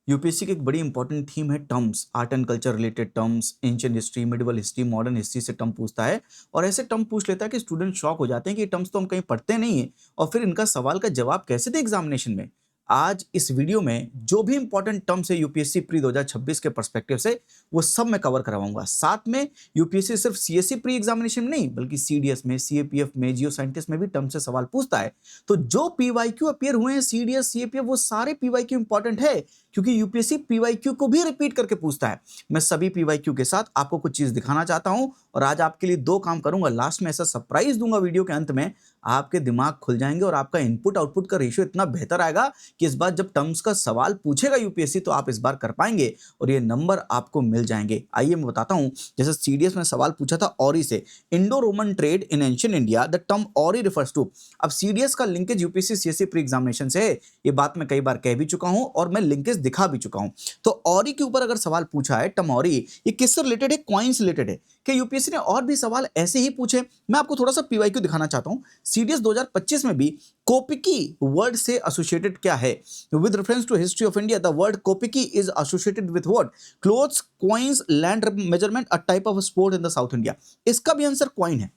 UPSC की एक बड़ी इंपॉर्टेंट थीम है terms, art and culture related terms, ancient history, medieval history, modern history से टर्म पूछता है। और ऐसे टर्म पूछ लेता है कि स्टूडेंट शॉक हो जाते हैं कि ये टर्म्स तो हम कहीं पढ़ते नहीं है और फिर इनका सवाल का जवाब कैसे दे एग्जामिनेशन में। आज इस वीडियो में जो भी इंपॉर्टेंट टर्म्स है यूपीएससी प्री 2026 के पर्सपेक्टिव से, वो सब मैं कवर करवाऊंगा। साथ में यूपीएससी सिर्फ सीएससी प्री एग्जामिनेशन में नहीं बल्कि सीडीएस में, सीएपीएफ में, जियो साइंटिस्ट में भी टर्म से सवाल पूछता है। तो जो पीवाईक्यू अपीयर हुए हैं सीडीएस सीएपीएफ, वो सारे पीवाईक्यू इंपॉर्टेंट है क्योंकि यूपीएससी पीवाईक्यू को भी रिपीट करके पूछता है। मैं सभी पीवाईक्यू के साथ आपको कुछ चीज दिखाना चाहता हूं और आज आपके लिए दो काम करूंगा। लास्ट में ऐसा सरप्राइज दूंगा वीडियो के अंत में, आपके दिमाग खुल जाएंगे और आपका इनपुट आउटपुट का रेशियो इतना बेहतर आएगा कि इस बार जब टर्म्स का सवाल पूछेगा यूपीएससी तो आप इस बार कर पाएंगे और ये नंबर आपको मिल जाएंगे। आइए मैं बताता हूं। जैसे सीडीएस में सवाल पूछा था ऑरी से, Indo Roman trade in ancient India, the term aurei refers to. अब सीडीएस का linkage UPSC CSC pre examination से है, ये बात मैं कई बार कह भी चुका हूं और मैं लिंकेज दिखा भी चुका हूं। तो ऑरी के ऊपर अगर सवाल पूछा है, टर्म ऑरी, ये किससे रिलेटेड है? कॉइन से रिलेटेड है। कि यूपीएससी ने और भी सवाल ऐसे ही पूछे। मैं आपको थोड़ा सा पीवाईक्यू दिखाना चाहता हूं। सीडीएस 2025 में भी कोपिकी वर्ड से एसोसिएटेड क्या है? With reference to history of India, the word कोपिकी is associated with what? Clothes, coins, land measurement, a type of sport in the South India. इसका भी आंसर कॉइन है।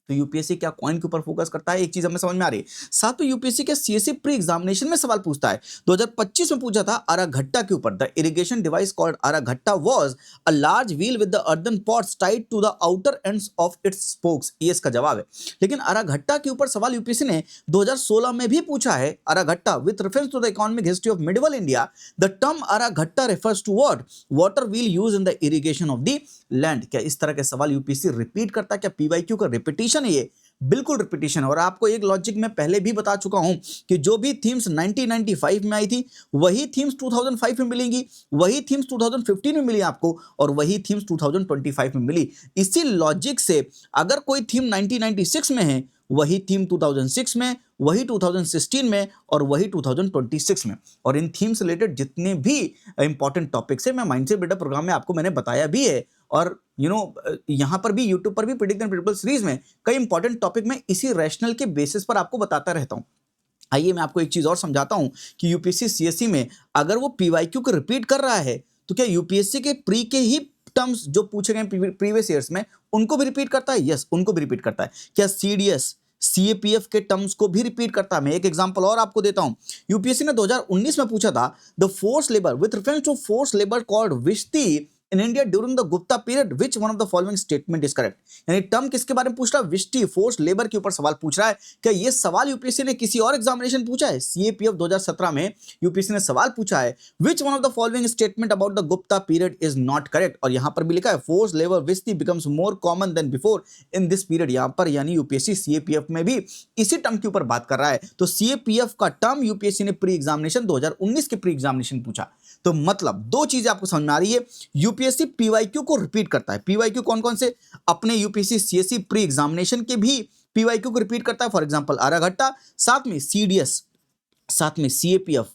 तो यूपीएससी क्या कॉइन के ऊपर फोकस करता है? एक चीज हमें समझ में आ रही है। साथ में यूपीएससी के सीएससी प्री एग्जामिनेशन में सवाल पूछता है। 2025 में पूछा था अराघट्टा के ऊपर, द इरिगेशन डिवाइस कॉल्ड अराघट्टा was a large wheel with the earthen pots tied to the outer ends of its spokes. ये इसका जवाब है। लेकिन अराघट्टा के ऊपर सवाल यूपीएससी ने 2016 में भी पूछा है। अराघट्टा with reference to the economic history of medieval India, the term अराघट्टा refers to what? Water wheel use in the irrigation of the land. क्या इस तरह के सवाल यूपीएससी रिपीट करता है? क्या पीवाईक्यू का रिपीटिशन है ये? बिल्कुल रिपीटिशन है। और आपको एक लॉजिक मैं पहले भी बता चुका हूं कि जो भी थीम्स 1995 में आई थी वही थीम्स 2005 में मिलेंगी, वही थीम्स 2015 में मिली आपको और वही थीम्स 2025 में मिली। इसी लॉजिक से अगर कोई थीम 1996 में है, वही थीम 2006 में, वही 2016 में और वही 2026 में। और इन थीम से रिलेटेड जितने भी इंपॉर्टेंट टॉपिक्स है, मैं माइंडसेट बिल्डर प्रोग्राम में आपको मैंने बताया भी है। और यहां पर भी, यूट्यूब पर भी, प्रेडिक्ट एंड प्रेडिक्टेबल सीरीज में कई इंपॉर्टेंट टॉपिक में इसी रैशनल के बेसिस पर आपको बताता रहता हूं। आइए मैं आपको एक चीज और समझाता हूं कि यूपीएससी सीएससी में अगर वो पीवाईक्यू को रिपीट कर रहा है तो क्या यूपीएससी के प्री के ही टर्म्स जो पूछे गए प्रीवियस ईयर्स में उनको भी रिपीट करता है? यस, उनको भी रिपीट करता है। क्या सीडीएस सीएपीएफ के टर्म्स को भी रिपीट करता है? मैं एक एग्जांपल और आपको देता हूं। यूपीएससी ने 2019 में पूछा था the force labour with reference to force labour called विश्ती in India during the Gupta period, which one of the following statement is correct. यानी टर्म किसके बारे में पूछ रहा है? विश्ती, फोर्स लेबर के ऊपर सवाल पूछ रहा है। क्या ये सवाल यूपीएससी ने किसी और एग्जामिनेशन पूछा है? सीएपीएफ 2017 में यूपीएससी ने सवाल पूछा है which one of the following statement about the Gupta period is not correct. और यहां पर भी लिखा है फोर्स लेबर विश्ती becomes more common than before in this period. यहां पर यानी यूपीएससी सीएपीएफ में भी इसी टर्म के ऊपर बात कर रहा है। तो सीएपीएफ का टर्म यूपीएससी ने प्री एग्जामिनेशन 2019 के प्री एग्जामिनेशन पूछा। तो मतलब दो चीजें आपको समझ में आ रही है। यूपीएससी पीवाईक्यू को रिपीट करता है। पीवाईक्यू कौन कौन से? अपने यूपीएससी सीएससी प्री एग्जामिनेशन के भी पीवाईक्यू को रिपीट करता है। फॉर एग्जांपल अराघट्टा, साथ में सीडीएस, साथ में सीएपीएफ,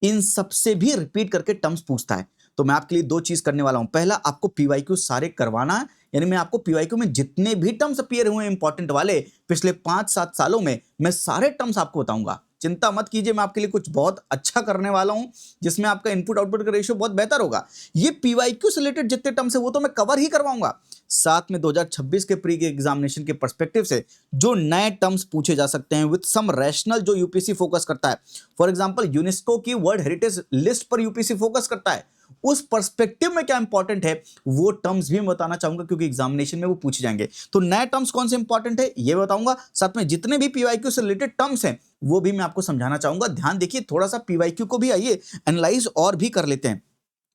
इन सबसे भी रिपीट करके टर्म्स पूछता है। तो मैं आपके लिए दो चीज करने वाला हूं। पहला, आपको पीवाईक्यू सारे करवाना है। यानी मैं आपको पीवाईक्यू में जितने भी टर्म्स अपीयर हुए इंपॉर्टेंट वाले पिछले 5-7 सालों में, मैं सारे टर्म्स आपको बताऊंगा। चिंता मत कीजिए, मैं आपके लिए कुछ बहुत अच्छा करने वाला हूं जिसमें आपका इनपुट आउटपुट का रेशियो बहुत बेहतर होगा। ये पीवाईक्यू से रिलेटेड जितने टर्म्स है वो तो मैं कवर ही करवाऊंगा। साथ में 2026 के प्री के एग्जामिनेशन के पर्सपेक्टिव से जो नए टर्म्स पूछे जा सकते हैं विद सम रैशनल, जो यूपीएससी फोकस करता है। फॉर एग्जांपल यूनेस्को की वर्ल्ड हेरिटेज लिस्ट पर यूपीएससी फोकस करता है। उस पर्सपेक्टिव में क्या इंपॉर्टेंट है वो टर्म्स भी मैं बताना चाहूंगा क्योंकि एग्जामिनेशन में वो पूछे जाएंगे। तो नए टर्म्स कौन से इंपॉर्टेंट है ये बताऊंगा। साथ में जितने भी पीवाईक्यू से रिलेटेड टर्म्स हैं वो भी मैं आपको समझाना चाहूंगा। ध्यान देखिए, थोड़ा सा पीवाईक्यू को भी आइए एनालाइज और भी कर लेते हैं।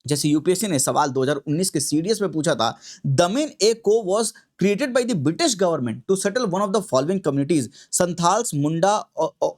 जैसे यूपीएससी ने सवाल 2019 के सीडीएस में पूछा था, दमिन ए को was created by the British government to settle one of the following communities, Santhals, Munda,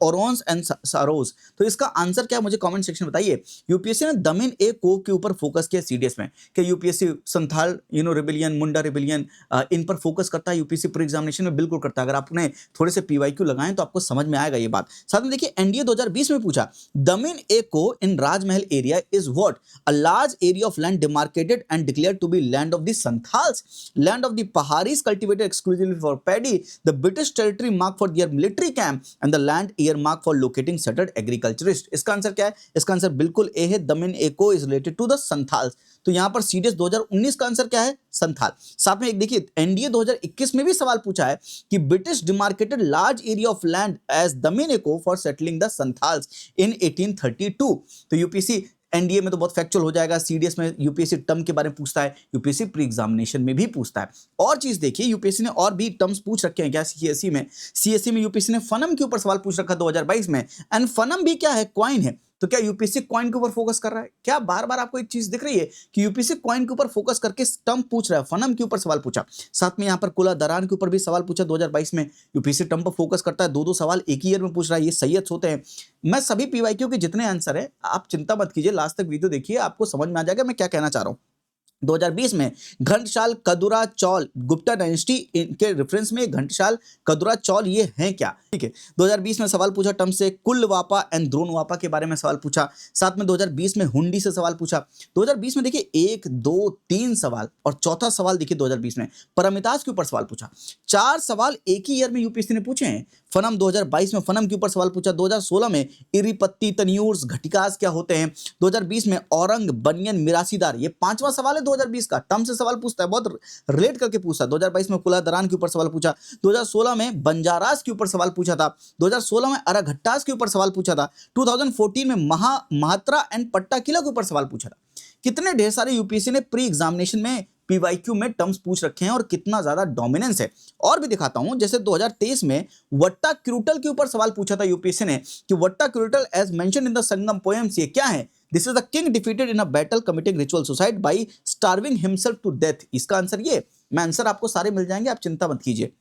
Oraons and Sauras. तो इसका आंसर क्या है मुझे कमेंट सेक्शन में बताइए। यूपीएससी ने दमिन ए को के ऊपर फोकस किया सीडीएस में। क्या यूपीएससी संथाल रिबेलियन, मुंडा रिबेलियन, इन पर फोकस करता है यूपीएससी प्री एग्जामिनेशन में? बिल्कुल करता है। अगर आपने थोड़े से पीवाईक्यू लगाएं तो आपको समझ में आएगा ये बात। साथ में देखिए एनडीए 2020 में पूछा, दमिन ए को in Rajmahal area is what? A large area of land demarcated and declared to be land of the Santhals, land of the Pahari rice cultivated exclusively for paddy, the British territory mark for their military camp and the land year mark for locating settled agriculturist. इसका answer क्या है? इसका answer बिल्कुल A है, दमिन एको is related to the Santhals. तो यहां पर सीडीएस 2019 का आंसर क्या है? संथाल। साथ में एक देखिए एनडीए 2021 में भी सवाल पूछा है कि British demarcated large area of land as दमिन एको for settling the Santhals in 1832। तो यूपीएससी एनडीए में तो बहुत फैक्चुअल हो जाएगा, सीडीएस में यूपीएससी टर्म के बारे में पूछता है, यूपीएससी प्री एग्जामिनेशन में भी पूछता है। और चीज देखिए यूपीएससी ने और भी टर्म्स पूछ रखे हैं क्या सीएससी में? सीएससी में यूपीएससी ने फनम के ऊपर सवाल पूछ रखा 2022 में, एंड फनम भी क्या है? कॉइन है। तो क्या यूपीएससी कॉइन के ऊपर फोकस कर रहा है? क्या बार बार आपको एक चीज दिख रही है कि यूपीएससी कॉइन के ऊपर फोकस करके टर्म पूछ रहा है, फनम के ऊपर सवाल पूछा। साथ में यहाँ पर कुला दरान के ऊपर भी सवाल पूछा 2022 में। यूपीएससी टर्म पर फोकस करता है, दो सवाल एक ही ईयर में पूछ रहा है, ये सैयद होते हैं। मैं सभी पीवाईक्यू के जितने आंसर है आप चिंता मत कीजिए, लास्ट तक वीडियो देखिए, आपको समझ में आ जाएगा मैं क्या कहना चाह रहा हूँ। 2020 में घंटसाल कदुरा चौल गुप्ता डायनेस्टी के रेफरेंस में घंटसाल कदुरा चौल ये हैं क्या? ठीक है, 2020 में सवाल पूछा टर्म से कुल वापा एंड द्रोण वापा के बारे में सवाल पूछा। साथ में 2020 में हुंडी से सवाल पूछा। 2020 में देखिए 1 2 3 सवाल और चौथा सवाल देखिए 2020 में परमिताज के ऊपर सवाल पूछा। 4 सवाल एक ही ईयर में यूपीएससी ने पूछे हैं। फनम 2022 में फनम के ऊपर सवाल पूछा। 2016 में इरिपत्ती तनियूर्स घटिकास क्या होते हैं। 2020 में औरंग बनियन मिरासीदार, ये 5वां सवाल है 2020 का, टर्म से सवाल पूछता है, बहुत रिलेट करके पूछता है। 2022 में कुला दरान के ऊपर सवाल पूछा। 2016 में बंजारास के ऊपर सवाल पूछा था। 2016 में अराघट्टास के ऊपर सवाल पूछा था। 2014 में महात्रा एंड पट्टा किला के ऊपर सवाल पूछा था। कितने ढेर सारे यूपीएससी ने प्री एग्जामिनेशन में पीवाईक्यू में टर्म्स पूछ रखे हैं और कितना ज्यादा डोमिनेंस है। और भी दिखाता हूं, जैसे 2023 में वट्टा क्रूटल के ऊपर सवाल पूछा था यूपीएससी ने कि वट्टा क्रूटल as mention in the Sangam poems ये क्या है? This is the king defeated in a battle committing ritual suicide by starving himself to death. इसका आंसर ये, मैं आंसर आपको सारे मिल जाएंगे, आप चिंता मत कीजिए।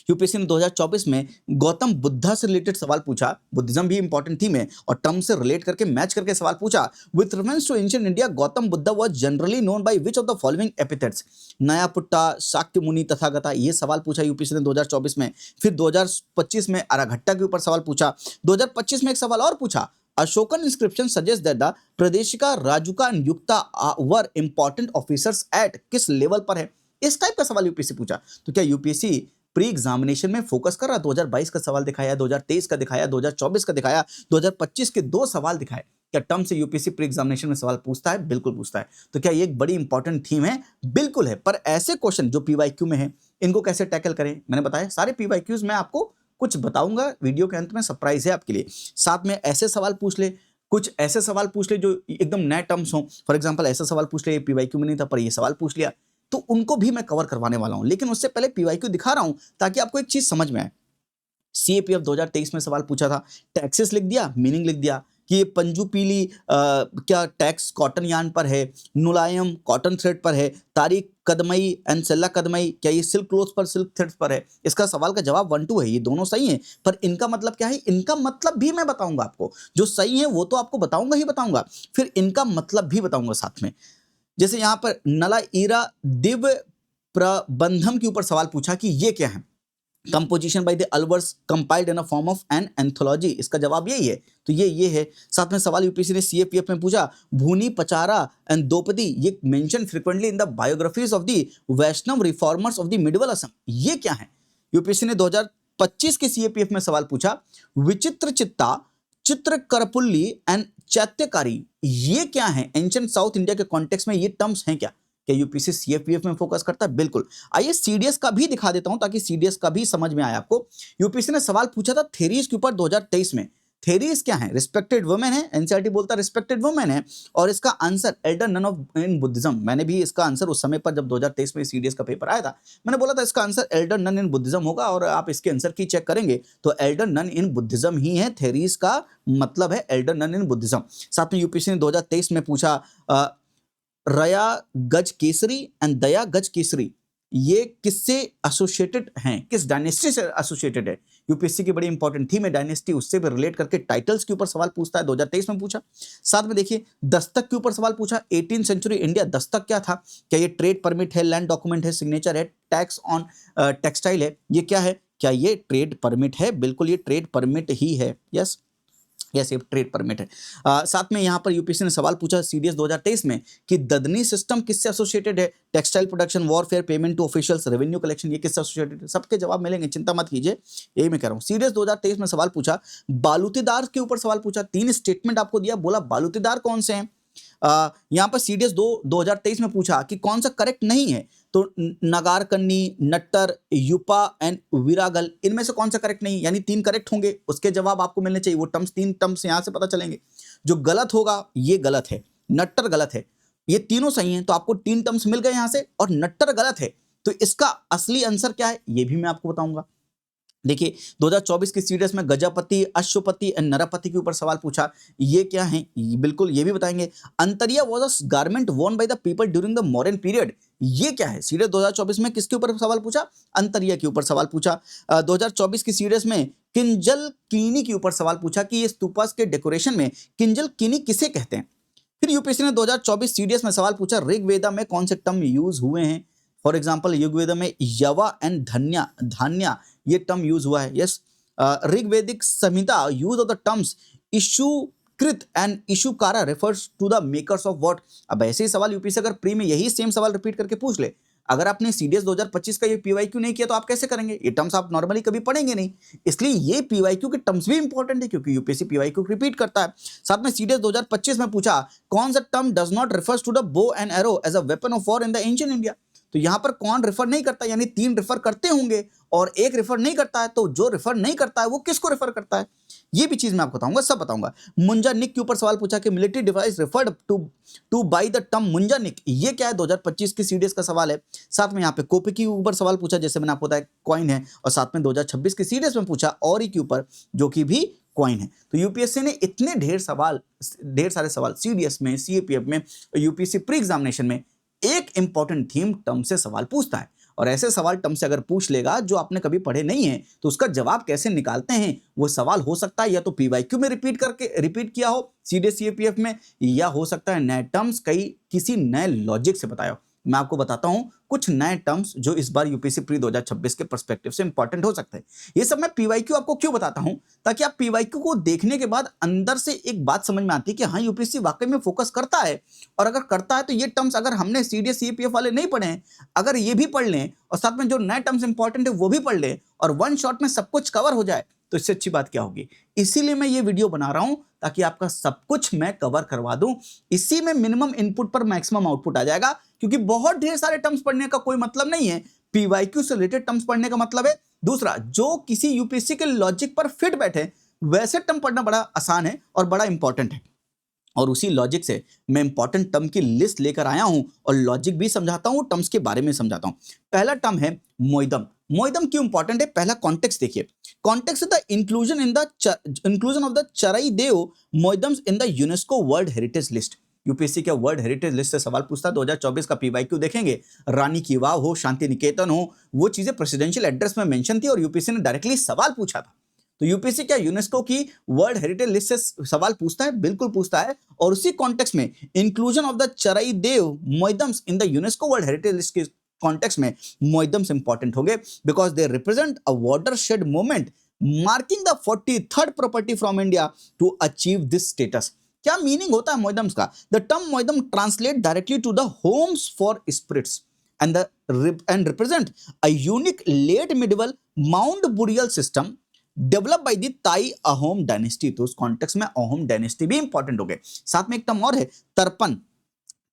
यूपीएससी ने 2024 में गौतम बुद्धा से रिलेटेड सवाल पूछा, बुद्धिज्म भी इंपॉर्टेंट थीम है, और टर्म से रिलेट करके मैच करके सवाल पूछा। With reference to ancient India Gautam Buddha was generally known by which of the following epithets? Nayaputta, Shakya मुनि, तथागता, ये सवाल पूछा यूपीएससी ने 2024 में। फिर 2025 में अराघट्टा के ऊपर सवाल पूछा। 2025 में एक सवाल और पूछा, Ashokan inscription suggest that the प्रदेशिका राजुका एंड युक्ता वर इंपॉर्टेंट ऑफिसर्स एट, किस लेवल पर है? इस टाइप का सवाल यूपीएससी पूछा। तो क्या यूपीएससी प्री एग्जामिनेशन में फोकस कर रहा? 2022 का सवाल दिखाया, 2023 का दिखाया, 2024 का दिखाया, 2025 के 2 सवाल दिखाए। क्या टर्म से यूपीएससी प्री एग्जामिनेशन में सवाल पूछता है? बिल्कुल पूछता है। तो क्या ये एक बड़ी इंपॉर्टेंट थीम है? बिल्कुल है। पर ऐसे क्वेश्चन जो पीवाईक्यू में है, इनको कैसे टैकल करें? मैंने बताया सारे पीवाईक्यूज में आपको कुछ बताऊंगा, वीडियो के अंत में सरप्राइज है आपके लिए। साथ में ऐसे सवाल पूछ ले, कुछ ऐसे सवाल पूछ ले जो एकदम नए टर्म्स हो। फॉर एग्जाम्पल ऐसा सवाल पूछ ले, पीवाईक्यू में नहीं था पर ये सवाल पूछ लिया, तो उनको भी मैं कवर करवाने वाला हूं। लेकिन उससे पहले पीवाईक्यू दिखा रहा हूं ताकि आपको एक चीज समझ में आए। सीएपीएफ 2023 में सवाल पूछा था, टैक्सेस लिख दिया, मीनिंग लिख दिया कि ये पंजू पीली क्या टैक्स कॉटन यान पर है, मुलायम कॉटन थ्रेड पर है, तारीख कदमई एंड सेल्ला कदमई क्या ये सिल्क क्लोथ पर, सिल्क थ्रेड्स पर है? इसका सवाल का जवाब 1 2 है, ये दोनों सही हैं। पर इनका मतलब क्या है? इनका मतलब भी मैं बताऊंगा आपको, जो सही है वो तो आपको बताऊंगा ही बताऊंगा, फिर इनका मतलब भी बताऊंगा साथ में। जैसे यहां पर नला ईरा दिव्य प्रबंधम के ऊपर सवाल पूछा कि ये क्या है? Composition by the Alvars compiled in a form of an anthology, इसका जवाब यही है। तो ये है। साथ में सवाल यूपीएससी ने सीएपीएफ में पूछा, भूनी पचारा एंड द्रौपदी ये mention frequently in the biographies of the Vaishnava reformers of the medieval Assam, ये क्या है? यूपीएससी ने 2025 के सीएपीएफ में सवाल पूछा, विचित्र चित्ता, चित्र करपुल्ली एंड चैत्यकारी, ये क्या है? एंशिएंट साउथ इंडिया के कॉन्टेक्स्ट में ये टर्म्स हैं क्या? क्या यूपीएससी सीएपीएफ में फोकस करता है? बिल्कुल। आइए सीडीएस का भी दिखा देता हूं ताकि सीडीएस का भी समझ में आए आपको। यूपीएससी ने सवाल पूछा था थेरीज के ऊपर 2023 में। थेरीज क्या है? रिस्पेक्टेड वुमेन है, एनसीईआरटी बोलता है रिस्पेक्टेड वुमेन है, और इसका answer elder nun of in Buddhism. मैंने भी इसका आंसर उस समय पर जब 2023 में सीडीएस का पेपर आया था, मैंने बोला था इसका answer elder nun in Buddhism होगा, और आप इसके आंसर की चेक करेंगे तो एल्डर नन इन बुद्धिज्म ही है। थेरीज का मतलब है एल्डर नन इन बुद्धिज्म। साथ में यूपीएससी ने 2023 में पूछा, रया गज केसरी एंड दया गज केसरी ये किससे एसोसिएटेड हैं, किस डायनेस्टी से एसोसिएटेड है? यूपीएससी की बड़ी इंपॉर्टेंट थीम है डायनेस्टी, उससे भी रिलेट करके टाइटल्स के ऊपर सवाल पूछता है, 2023 में पूछा। साथ में देखिए दस्तक के ऊपर सवाल पूछा, 18वीं सेंचुरी इंडिया दस्तक क्या था? क्या ये ट्रेड परमिट है, लैंड डॉक्यूमेंट है, सिग्नेचर है, टैक्स ऑन टेक्सटाइल है, ये क्या है? क्या ये ट्रेड परमिट है? बिल्कुल ये ट्रेड परमिट ही है। यस। या सिर्फ ट्रेड परमिट है। साथ में यहाँ पर यूपीएससी ने सवाल पूछा सीडीएस 2023 में कि ददनी सिस्टम किससे एसोसिएटेड है? Textile production, warfare, payment to officials, revenue collection, ये किससे एसोसिएटेड है? सबके जवाब मिलेंगे, चिंता मत कीजिए, यही मैं कह रहा हूँ। सीडीएस 2023 में सवाल पूछा, बालूतीदार के ऊपर सवाल पूछा, 3 स्टेटमेंट आपको दिया, बोला बालूतीदार कौन से हैं? यहाँ पर सीडीएस 2023 में पूछा कि कौन सा करेक्ट नहीं है, तो नगारकन्नी, नट्टर, युपा एंड विरागल, इनमें से कौन सा करेक्ट नहीं, यानी 3 करेक्ट होंगे, उसके जवाब आपको मिलने चाहिए। वो टर्म्स 3 टर्म्स यहां से पता चलेंगे। जो गलत होगा ये गलत है, नट्टर गलत है, ये तीनों सही हैं, तो आपको 3 टर्म्स मिल गए यहां से, और नट्टर गलत है, तो इसका असली आंसर क्या है ये भी मैं आपको बताऊंगा। देखिए 2024 की सीडीएस में गजापति, अश्वपति एंड नरपति के ऊपर सवाल पूछा, ये क्या है? बिल्कुल ये भी बताएंगे। अंतरिया was a garment worn by the people during the modern period, ये क्या है? सीडीएस 2024 में किसके ऊपर सवाल पूछा? अंतरिया के ऊपर सवाल पूछा। 2024 की सीडीएस में किंजल कीनी के ऊपर सवाल पूछा कि ये स्तूपास के डेकोरेशन में किंजल कीनी किसे कहते हैं? फिर यूपीएससी ने 2024 सीडीएस में सवाल पूछा, ऋग्वेदा में कौन से टर्म यूज हुए हैं? फॉर एग्जाम्पल ऋग्वेदा में यवा एंड धन्या, धान्या, ये टर्म यूज हुआ है। यस, ऋग्वेदिक संहिता यूज ऑफ द टर्म्स इशुकृत एंड इशुकारा refers to the makers of what. अब ऐसे ही सवाल यूपीएससी अगर प्री में यही सेम सवाल रिपीट करके पूछ ले, अगर आपने सीडीएस 2025 का ये पीवाईक्यू नहीं किया तो आप कैसे करेंगे? ये टर्म्स आप नॉर्मली कभी पढ़ेंगे नहीं, इसलिए ये पीवाईक्यू के टर्म्स भी इंपॉर्टेंट है, क्योंकि यूपीएससी पीवाईक्यू रिपीट करता है। साथ में सीडीएस 2025 में पूछा, कौन सा term does not refers to the bow and arrow as a weapon of war in the ancient India? तो यहां पर कौन रेफर नहीं करता, यानी 3 रेफर करते होंगे और 1 रेफर नहीं करता है, तो जो रेफर नहीं करता है वो किसको रेफर करता है? ये भी चीज मैं आपको बताऊंगा, सब बताऊंगा। मुंजानिक के ऊपर सवाल पूछा कि military device referred to by the term मुंजानिक, ये क्या है? 2025 की सीडीएस का सवाल है। साथ में यहाँ पे कोपी के ऊपर सवाल पूछा, जैसे मैंने आपको बताया कॉइन है, और साथ में 2026 की सीडीएस में पूछा औरी के ऊपर, जो कि भी कॉइन है। तो यूपीएससी ने इतने ढेर सारे सवाल सीडीएस में, सीएपीएफ में, यूपीएससी प्री एग्जामिनेशन में एक इंपॉर्टेंट थीम टर्म से सवाल पूछता है, और ऐसे सवाल टर्म से अगर पूछ लेगा जो आपने कभी पढ़े नहीं है, तो उसका जवाब कैसे निकालते हैं वो सवाल हो सकता है या तो पीवाईक्यू में रिपीट किया हो सीडीएस सीएपीएफ में, या हो सकता है नए टर्म्स किसी नए लॉजिक से बताया हो। मैं आपको बताता हूं कुछ नए टर्म्स जो इस बार यूपीएससी प्री 2026 के पर्सपेक्टिव से इंपॉर्टेंट हो सकते हैं। ये सब मैं पीवाईक्यू आपको क्यों बताता हूं, ताकि आप पीवाईक्यू को देखने के बाद अंदर से एक बात समझ में आती है कि हाँ यूपीएससी वाकई में फोकस करता है, और अगर करता है तो ये टर्म्स अगर हमने सीडीएस सीपीएफ वाले नहीं पढ़े हैं, अगर ये भी पढ़ लें और साथ में जो नए टर्म्स इंपॉर्टेंट है वो भी पढ़ लें और वन शॉट में सब कुछ कवर हो जाए, तो इससे अच्छी बात क्या होगी। इसीलिए मैं ये वीडियो बना रहा हूं, ताकि आपका सब कुछ मैं कवर करवा दूं। इसी में मिनिमम इनपुट पर मैक्सिमम आउटपुट आ जाएगा, क्योंकि बहुत ढेर सारे टर्म्स पढ़ने का कोई मतलब नहीं है। पीवाईक्यू से रिलेटेड टर्म्स पढ़ने का मतलब है दूसरा, जो किसी यूपीएससी के लॉजिक पर फिट बैठे, वैसे टर्म पढ़ना बड़ा आसान है और बड़ा इंपॉर्टेंट है। और उसी लॉजिक से मैं इंपॉर्टेंट टर्म की लिस्ट लेकर आया हूं, और लॉजिक भी समझाता हूं, टर्म्स के बारे में समझाता हूं। पहला टर्म है मोइदम। मोइदम क्यों इंपॉर्टेंट है? पहला कॉन्टेक्स्ट देखिए। Context the inclusion of the Charaideo Moidams in the UNESCO world heritage list. UPSC के वर्ल्ड हेरिटेज लिस्ट से सवाल पूछता है। 2024 का पीवाईक्यू देखेंगे, रानी की वाव हो, शांति निकेतन हो, वो चीजें प्रेसिडेंशियल एड्रेस में मेंशन थी और यूपीएससी ने डायरेक्टली सवाल पूछा था। तो यूपीएससी क्या यूनेस्को की वर्ल्ड हेरिटेज लिस्ट से सवाल पूछता है? बिल्कुल पूछता है। और उसी कॉन्टेक्स्ट में inclusion of the Charaideo Moidams in the UNESCO world heritage list के कॉन्टेक्स्ट में मोइदम्स इंपॉर्टेंट होंगे, because they represent a watershed movement marking the 43rd property from India to achieve this status. क्या मीनिंग होता है मोइदम्स का? The term Moidam translate directly to the homes for spirits and represent a unique late medieval mound burial system develop by the Tai Ahom dynasty. तो उस context में Ahom dynasty भी important हो गए। साथ में एक टर्म और है तर्पण।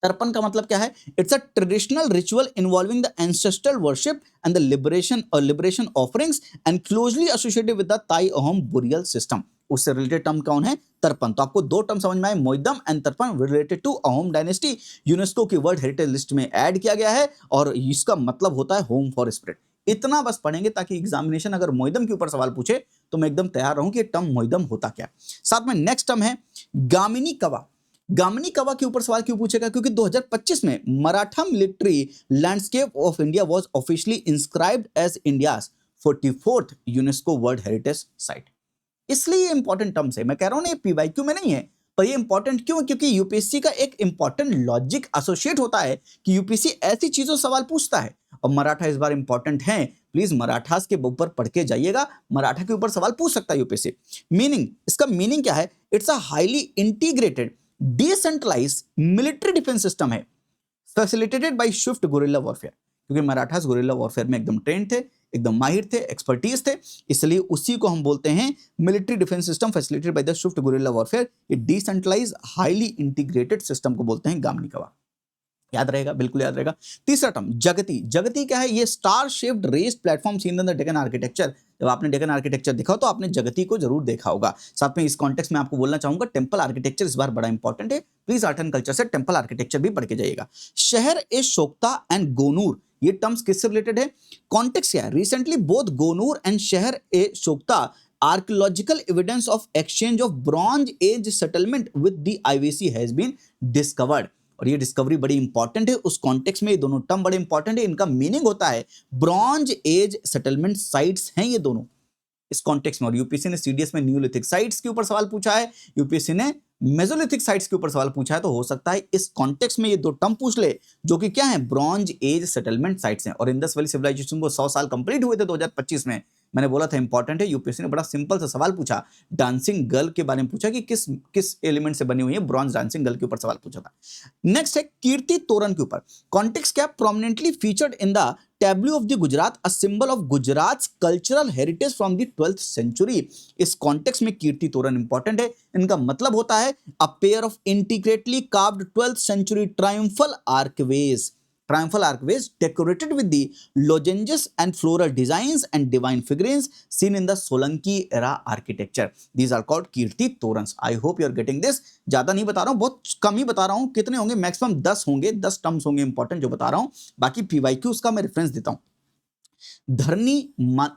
तर्पण का मतलब क्या है? It's a traditional ritual involving the ancestral worship and the liberation offerings and closely associated with the Tai Ahom burial system. उससे रिलेटेड टर्म कौन है? तर्पण। तो आपको 2 टर्म समझ में आए, Moidam and Tarpan, related to Ahom dynasty, UNESCO की वर्ल्ड हेरिटेज लिस्ट में ऐड किया गया है, और इसका मतलब होता है होम फॉर स्पिरिट। इतना बस पढ़ेंगे ताकि एग्जामिनेशन अगर मोइदम के ऊपर सवाल पूछे तो मैं एकदम तैयार रहूं कि ये टर्म मोइदम होता क्या। साथ में नेक्स्ट टर्म है गामिनी कवा। गामिनी कवा के ऊपर सवाल क्यों पूछेगा? क्योंकि 2025 में Maratha military landscape of India was officially inscribed as India's 44th UNESCO world heritage site. इसलिए इंपॉर्टेंट टर्म्स है। मैं कह रहा हूं ना, ये पीवाईक्यू में नहीं है, पर ये इंपॉर्टेंट क्यों? क्योंकि यूपीएससी का एक इंपॉर्टेंट लॉजिक एसोसिएट होता है कि यूपीएससी ऐसी चीजों सवाल पूछता है, और मराठा इस बार इंपॉर्टेंट है, प्लीज मराठास के ऊपर पढ़ के जाइएगा, मराठा के ऊपर सवाल पूछ सकता है यूपीएससी। मीनिंग, इसका मीनिंग क्या है? It's a highly integrated decentralised military defence system है, facilitated by swift guerrilla warfare. क्योंकि मराठास गुरिल्ला वॉरफेयर में एकदम ट्रेंड थे, एकदम माहिर थे, एक्सपर्टीज थे, इसलिए उसी को हम बोलते हैं military defence system facilitated by the Swift guerrilla warfare. ये डिसेंट्रलाइज्ड हाईली इंटीग्रेटेड सिस्टम को बोलते हैं गामनी कवा। याद रहेगा, बिल्कुल याद रहेगा। तीसरा टर्म जगती। जगती क्या है? ये star shaped raised platform seen in the Deccan architecture. जब आपने डेक्कन आर्किटेक्चर देखा तो आपने जगती को जरूर देखा होगा। साथ में इस कॉन्टेक्स्ट में आपको बोलना चाहूंगा टेंपल आर्किटेक्चर इस बार बड़ा इंपॉर्टेंट है, प्लीज आर्ट एंड कल्चर से टेंपल आर्किटेक्चर भी पढ़ के जाइएगा। शहर ए शोक्ता एंड गोनूर, ये टर्म्स किससे रिलेटेड है? कॉन्टेक्स्ट क्या है? Recently both Gonur and Shahr e Sokhta archaeological evidence of exchange of bronze age settlement with the IVC has been discovered. और ये डिस्कवरी बड़ी इंपॉर्टेंट है, उस कॉन्टेक्स्ट में ये दोनों टर्म बड़े इंपॉर्टेंट है। इनका मीनिंग होता है ब्रॉन्ज एज सेटलमेंट साइट्स हैं ये दोनों इस कॉन्टेक्स्ट में। और यूपीएससी ने सीडीएस में न्यूलिथिक साइट्स के ऊपर सवाल पूछा है, यूपीएससी ने मेसोलिथिक साइट्स के ऊपर सवाल पूछा है, तो हो सकता है इस कॉन्टेक्स्ट में ये दो टर्म पूछ ले, जो कि क्या है? ब्रॉन्ज एज सेटलमेंट साइट्स हैं। और इंडस वैली सिविलाइजेशन को 100 साल कंप्लीट हुए थे 2025 में। मैंने बोला था इंपॉर्टेंट है, यूपीएससी ने बड़ा सिंपल सा सवाल पूछा, डांसिंग गर्ल के बारे में पूछा कि किस किस एलिमेंट से बनी हुई है, ब्रॉन्ज डांसिंग गर्ल के ऊपर सवाल पूछा था। नेक्स्ट है कीर्ति तोरण के ऊपर। कॉन्टेक्स्ट क्या? Prominently featured in the tableau of the Gujarat, a symbol of Gujarat cultural heritage from the 12th century. इस कॉन्टेक्स्ट में कीर्ति तोरण इंपॉर्टेंट है। इनका मतलब होता है a pair of integrally carved 12th century triumphal archways decorated with the lozenges and floral designs and divine figurines seen in the Solanki era architecture. These are called Kirti Torans. I hope you are getting this। ज्यादा नहीं बता रहा हूं, बहुत कम ही बता रहा हूं। कितने होंगे? मैक्सिमम 10 होंगे, 10 टर्म्स होंगे इंपॉर्टेंट जो बता रहा हूं। बाकी पीवाईक्यूज का मैं रेफरेंस देता हूं। धरनी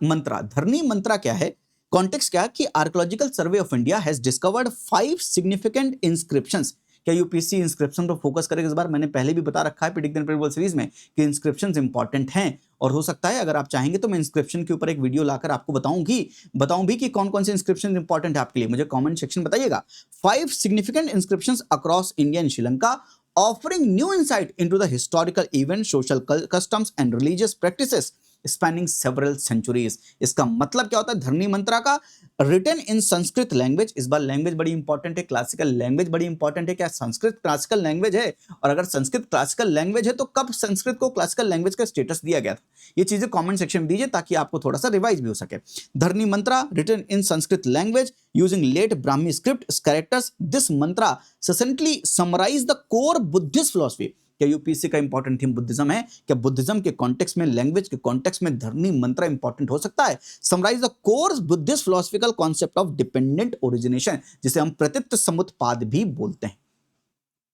मंत्रा। धरनी मंत्रा क्या है? कॉन्टेक्स्ट क्या कि archaeological survey of India has discovered 5 significant inscriptions. क्या यूपीएससी इंस्क्रिप्शन पर फोकस करेगा इस बार? मैंने पहले भी बता रखा है प्रेडिक्ट एंड प्रेडिक्टेबल सीरीज में कि इंस्क्रिप्शंस इंपॉर्टेंट हैं, और हो सकता है अगर आप चाहेंगे तो मैं इंस्क्रिप्शन के ऊपर एक वीडियो लाकर आपको बताऊं भी कि कौन कौन से इंस्क्रिप्शन इंपॉर्टेंट है आपके लिए। मुझे कमेंट सेक्शन बताइएगा। 5 significant inscriptions across India and Sri Lanka offering new insight into the historical events, social customs and religious practices spanning several centuries। इसका मतलब क्या होता है? धरनी मंत्रा का रिटन इन संस्कृत लैंग्वेज। इस बार लैंग्वेज बड़ी इंपॉर्टेंट है, क्लासिकल लैंग्वेज बड़ी इंपॉर्टेंट है। क्या संस्कृत क्लासिकल लैंग्वेज है? और अगर संस्कृत क्लासिकल लैंग्वेज है तो कब संस्कृत को क्लासिकल लैंग्वेज का स्टेटस दिया गया था? ये चीजें कमेंट सेक्शन में दीजिए ताकि आपको थोड़ा सा रिवाइज भी हो सके। धरनी mantra written in Sanskrit language using late Brahmi script characters, this mantra succinctly summarise the core Buddhist philosophy. क्या यूपीएससी का इंपॉर्टेंट थीम बुद्धिज्म है? क्या बुद्धिज्म के कॉन्टेक्स्ट में, लैंग्वेज के कॉन्टेक्स्ट में धरनी मंत्रा इंपॉर्टेंट हो सकता है? Summarise the core Buddhist philosophical concept of dependent origination, जिसे हम प्रतीत समुत्पाद भी बोलते हैं।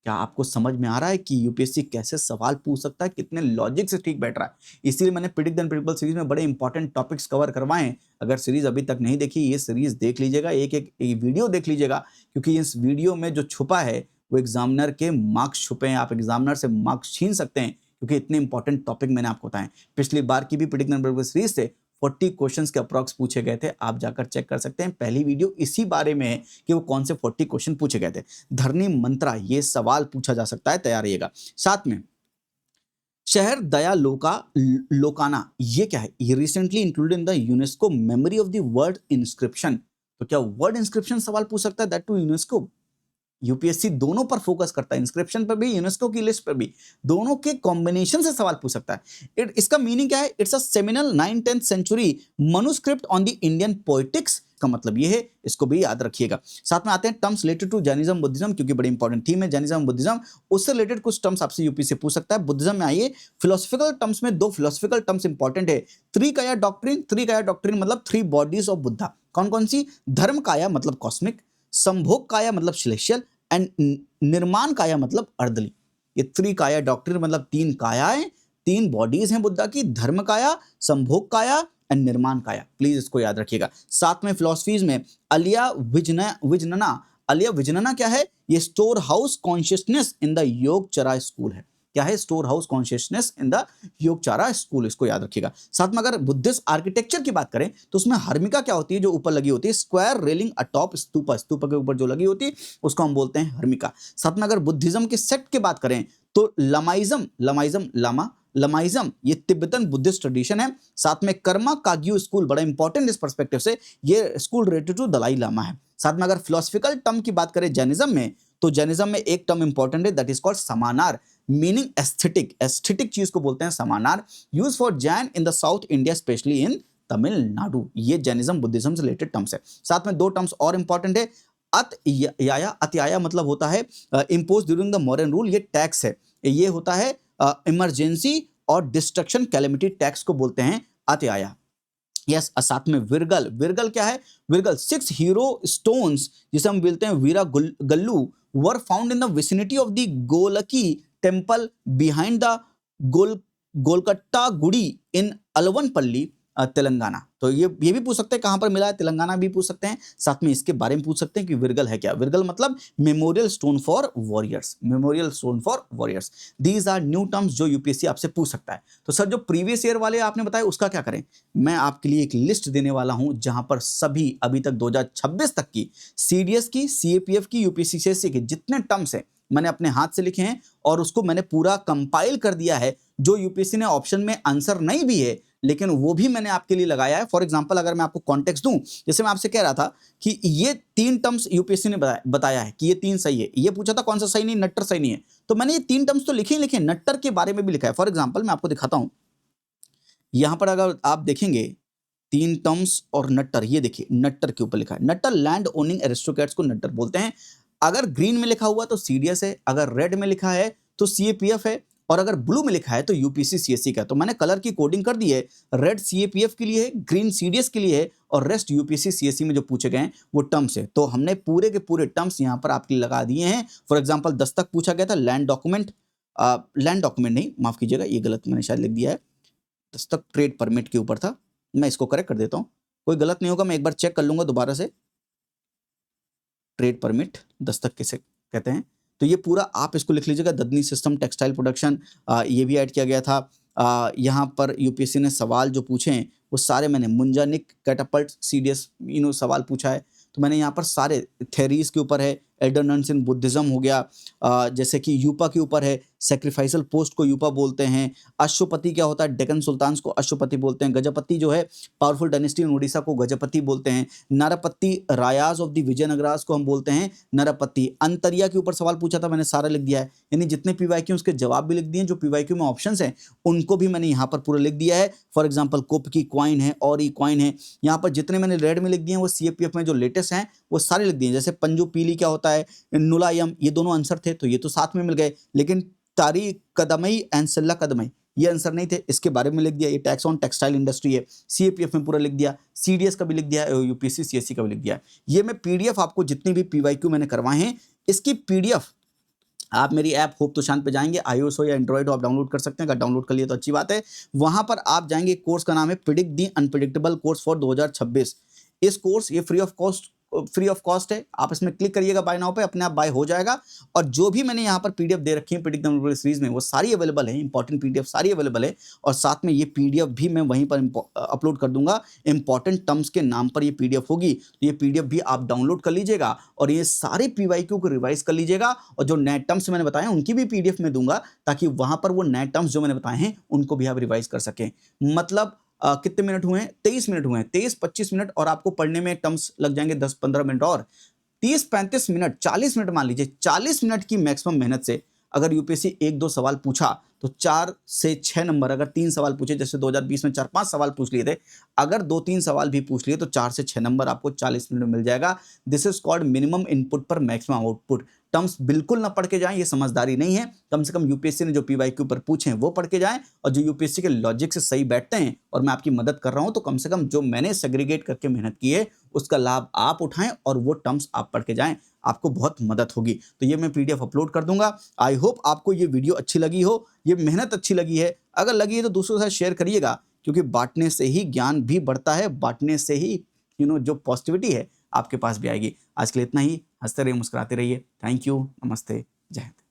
क्या आपको समझ में आ रहा है कि यूपीएससी कैसे सवाल पूछ सकता है, कितने लॉजिक से ठीक बैठ रहा है? इसीलिए मैंने प्रेडिक्ट एंड प्रेडिक्टेबल सीरीज में बड़े इंपॉर्टेंट टॉपिक्स कवर करवाए हैं। अगर सीरीज अभी तक नहीं देखी, ये सीरीज देख लीजिएगा, एक वीडियो देख लीजिएगा, क्योंकि इस वीडियो में जो छुपा है वो एग्जामिनर के मार्क्स छुपे हैं। आप एग्जामिनर से मार्क्स छीन सकते हैं, क्योंकि इतने इंपॉर्टेंट टॉपिक मैंने आपको बताए। पिछली बार की भी प्रेडिक्ट एंड प्रेडिक्टेबल सीरीज से 40 क्वेश्चंस के अप्रॉक्स पूछे गए थे, आप जाकर चेक कर सकते हैं। पहली वीडियो इसी बारे में है कि वो कौन से 40 क्वेश्चन पूछे गए थे। धरनी मंत्रा, ये सवाल पूछा जा सकता है, तैयार रहिएगा। साथ में शहर दया लोकाना, ये क्या है? ये recently included in the UNESCO memory of the word inscription. तो क्या वर्ड इंस्क्रिप्शन सवाल पूछ सकता है, दैट टू यूनेस्को? यूपीएससी दोनों पर फोकस करता है, इंस्क्रिप्शन पर भी, यूनेस्को की लिस्ट पर भी, दोनों के कॉम्बिनेशन से सवाल पूछ सकता है। इसका मीनिंग क्या है? It's a seminal 9th-10th century manuscript on the Indian poetics. का मतलब ये है, इसको भी याद रखिएगा। साथ में आते हैं terms related to Jainism Buddhism, क्योंकि बड़ी इंपॉर्टेंट थीम है जैनिज्म बुद्धिज्म, उससे रिलेटेड कुछ टर्म्स आपसे यूपी से पूछ सकता है। बुद्धिज्म में आइए, फिलोसफिकल टर्म्स में 2 फिलोसफिकल टर्म्स इंपॉर्टेंट है। त्रिकाया डॉक्ट्रिन मतलब 3 बॉडीज ऑफ बुद्धा। कौन कौन सी? धर्म काया मतलब कॉस्मिक, संभोग काया मतलब सेलेस्टियल, एंड निर्माण काया मतलब अर्दली। ये त्रिकाया डॉक्ट्रिन मतलब 3 कायाएं, 3 बॉडीज हैं बुद्धा की, धर्म काया, संभोग काया एंड निर्माण काया। प्लीज इसको याद रखिएगा। साथ में फिलोसफीज में अलिया विजनना क्या है? ये storehouse consciousness in the Yogachara school है। क्या है? Storehouse consciousness in the Yogachara school, इसको याद रखिएगा। साथ में अगर बुद्धिस्ट आर्किटेक्चर की बात करें तो उसमें हर्मिका क्या होती है? जो ऊपर लगी होती है square railing atop stupa, stupa के ऊपर जो लगी होती है उसको हम बोलते हैं हर्मिका। साथ में अगर बुद्धिज्म के सेक्ट की बात करें तो लामा लमाइज्म ये तिब्बतन बुद्धिस्ट ट्रेडिशन है। साथ में कर्मा काग्यू स्कूल बड़ा इंपॉर्टेंट इस पर्सपेक्टिव से, ये school related to Dalai Lama है। साथ में अगर फिलोसफिकल टर्म की बात करें जैनिज्म में, तो जैनिज्म में एक टर्म इंपॉर्टेंट है दैट इज कॉल्ड समानार, मीनिंग एस्थेटिक, एस्थेटिक चीज को बोलते हैं समानार, use for Jain in the South India specially in Tamil Nadu. ये जैनिज्म बुद्धिज्म से रिलेटेड टर्म्स है। साथ में दो टर्म्स और इंपॉर्टेंट है, अत्याया, अत्याया मतलब होता है impose during the modern rule, ये टैक्स है, ये होता है इमरजेंसी और डिस्ट्रक्शन कैलेमिटी टैक्स को बोलते हैं अत्याया। यस साथ में विरगल, विरगल क्या है, विरगल 6 हीरो स्टोन्स जिसे हम बोलते हैं वीरा गल्लू were found in the vicinity of the Golaki temple behind the Golakatta Gudi in Alwanpalli Telangana. तो ये भी पूछ सकते हैं कहां पर मिला है, तेलंगाना भी पूछ सकते हैं। साथ में इसके बारे में पूछ सकते हैं कि विरगल है क्या। विरगल मतलब memorial stone for warriors, memorial stone for warriors. These are new terms जो यूपीएससी आपसे पूछ सकता है। तो सर जो प्रीवियस ईयर वाले आपने बताया उसका क्या करें, मैं आपके लिए एक लिस्ट देने वाला हूं जहां पर सभी अभी तक 2026 तक की सीडीएस की, सीएपीएफ की, यूपीएससी सीएससी के जितने टर्म्स हैं मैंने अपने हाथ से लिखे हैं और उसको मैंने पूरा कंपाइल कर दिया है। जो यूपीएससी ने ऑप्शन में आंसर नहीं भी है लेकिन वो भी मैंने आपके लिए लगाया है। फॉर एग्जांपल अगर मैं आपको कॉन्टेक्स्ट दूं, जैसे मैं आपसे कह रहा था कि ये 3 टर्म्स यूपीएससी ने बताया है कि ये 3 सही है, ये पूछा था कौन सा सही नहीं, नट्टर सही नहीं है, तो मैंने ये 3 टर्म्स तो लिखे ही लिखे, नट्टर के बारे में भी लिखा है। फॉर एग्जाम्पल मैं आपको दिखाता हूं, यहां पर अगर आप देखेंगे 3 टर्म्स और नट्टर, ये देखिए नट्टर के ऊपर लिखा है, नट्टर लैंड ओनिंग एरिस्टोक्रेट्स को नट्टर बोलते हैं। अगर ग्रीन में लिखा हुआ तो सीडीएस है, अगर रेड में लिखा है तो सीएपीएफ है, और अगर ब्लू में लिखा है तो यूपीएससी सीएससी का। तो मैंने कलर की कोडिंग कर दी है, रेड सीएपीएफ के लिए है, ग्रीन सीडीएस के लिए है, और रेस्ट यूपीएससी सीएससी में जो पूछे गए हैं वो टर्म्स है। तो हमने पूरे के पूरे टर्म्स यहां पर आपके लिए लगा दिए हैं। फॉर एग्जांपल दस्तक पूछा गया था, लैंड डॉक्यूमेंट, लैंड डॉक्यूमेंट नहीं, माफ कीजिएगा ये गलत मैंने शायद लिख दिया है, दस्तक ट्रेड परमिट के ऊपर था, मैं इसको करेक्ट कर देता हूं, कोई गलत नहीं होगा, मैं एक बार चेक कर लूंगा दोबारा से। ट्रेड परमिट दस्तक किसे कहते हैं, तो ये पूरा आप इसको लिख लीजिएगा। ददनी सिस्टम टेक्सटाइल प्रोडक्शन, ये भी ऐड किया गया था। यहाँ पर यूपीएससी ने सवाल जो पूछे हैं वो सारे मैंने मुंजानिक कैटापल्ट सीडीएस सवाल पूछा है, तो मैंने यहाँ पर सारे थेरीज के ऊपर है, एल्डरनेंस इन बुद्धिज्म हो गया, जैसे कि यूपा के ऊपर है, सेक्रीफाइसल पोस्ट को यूपा बोलते हैं, अश्वपति क्या होता है, डेक्कन सुल्तान्स को अश्वपति बोलते हैं, गजपति जो है पावरफुल डायनेस्टी इन उड़ीसा को गजपति बोलते हैं, नारापत्ति रायाज ऑफ द विजयनगराज को हम बोलते हैं नारापत्ति। अंतरिया के ऊपर सवाल पूछा था, मैंने सारा लिख दिया है, यानी जितने पीवाईक्यू उसके जवाब भी लिख दिए, जो पीवाईक्यू में ऑप्शंस हैं उनको भी मैंने यहाँ पर पूरा लिख दिया है। फॉर एग्जाम्पल कोप की कॉइन है और ई कॉइन है, यहाँ पर जितने मैंने रेड में लिख दिए हैं वो सीएपीएफ में जो लेटेस्ट हैं वो सारे लिख दिए। जैसे पंजू पीली क्या होता है, नुलायम, ये दोनों आंसर थे तो ये तो साथ में मिल गए, लेकिन तारी कदमई एंड सल्ला कदमई ये आंसर नहीं थे, इसके बारे में लिख दिया। ये टैक्स ऑन टेक्सटाइल इंडस्ट्री है, सीएपीएफ में पूरा लिख दिया, सीडीएस का भी लिख दिया, यूपीएससी सीएससी का भी लिख दिया। ये मैं पीडीएफ आपको जितने भी पीवाईक्यू मैंने करवाए हैं इसकी पीडीएफ आप मेरी ऐप होप तो शांत पे जाएंगे, आईओएस हो या एंड्रॉइड हो आप डाउनलोड कर सकते हैं। अगर डाउनलोड कर लिए तो अच्छी बात है। वहां पर आप जाएंगे, कोर्स का नाम है predict the unpredictable course for 2026। इस कोर्स ये फ्री ऑफ कॉस्ट है, आप इसमें क्लिक करिएगा बाय नाउ पे, अपने आप बाय हो जाएगा। और जो भी मैंने यहाँ पर पीडीएफ दे रखी है प्रिडिक्ट द अनप्रिडिक्टेबल सीरीज में वो सारी अवेलेबल है, इंपॉर्टेंट पीडीएफ सारी अवेलेबल है। और साथ में ये पीडीएफ भी मैं वहीं पर अपलोड कर दूंगा, इंपॉर्टेंट टर्म्स के नाम पर ये पीडीएफ होगी, तो ये पीडीएफ भी आप डाउनलोड कर लीजिएगा और ये सारे पीवाईक्यू को रिवाइज कर लीजिएगा। और जो नए टर्म्स मैंने बताए हैं उनकी भी पीडीएफ में दूंगा, ताकि वहां पर वो नए टर्म्स जो मैंने बताए हैं उनको भी आप रिवाइज कर सकें। मतलब कितने मिनट हुए हैं, 23 मिनट हुए हैं, 23-25 मिनट, और आपको पढ़ने में टर्म्स लग जाएंगे 10-15 मिनट, और 30-35 मिनट, 40 मिनट मान लीजिए, 40 मिनट की मैक्सिमम मेहनत से अगर यूपीएससी 1-2 सवाल पूछा तो 4 से 6 नंबर, अगर 3 सवाल पूछे, जैसे 2020 में 4-5 सवाल पूछ लिए थे, अगर 2-3 सवाल भी पूछ लिए तो 4 से 6 नंबर आपको 40 मिनट में मिल जाएगा। This is called minimum input पर मैक्सिमम आउटपुट। टर्म्स बिल्कुल ना पढ़ के जाएं, ये समझदारी नहीं है। कम से कम यूपीएससी ने जो पीवाईक्यू पर पूछे हैं वो पढ़ के जाएं, और जो यूपीएससी के लॉजिक से सही बैठते हैं, और मैं आपकी मदद कर रहा हूं तो कम से कम जो मैंने सेग्रीगेट करके मेहनत की है उसका लाभ आप उठाएं और वो टर्म्स आप पढ़ के जाएं, आपको बहुत मदद होगी। तो ये मैं पीडीएफ अपलोड कर दूंगा। आई होप आपको ये वीडियो अच्छी लगी हो, ये मेहनत अच्छी लगी है। अगर लगी है तो दूसरों के साथ शेयर करिएगा, क्योंकि बांटने से ही ज्ञान भी बढ़ता है, बांटने से ही जो पॉजिटिविटी है आपके पास भी आएगी। आज के लिए इतना ही, हंसते रहिए, मुस्कुराते रहिए। थैंक यू, नमस्ते, जय हिंद।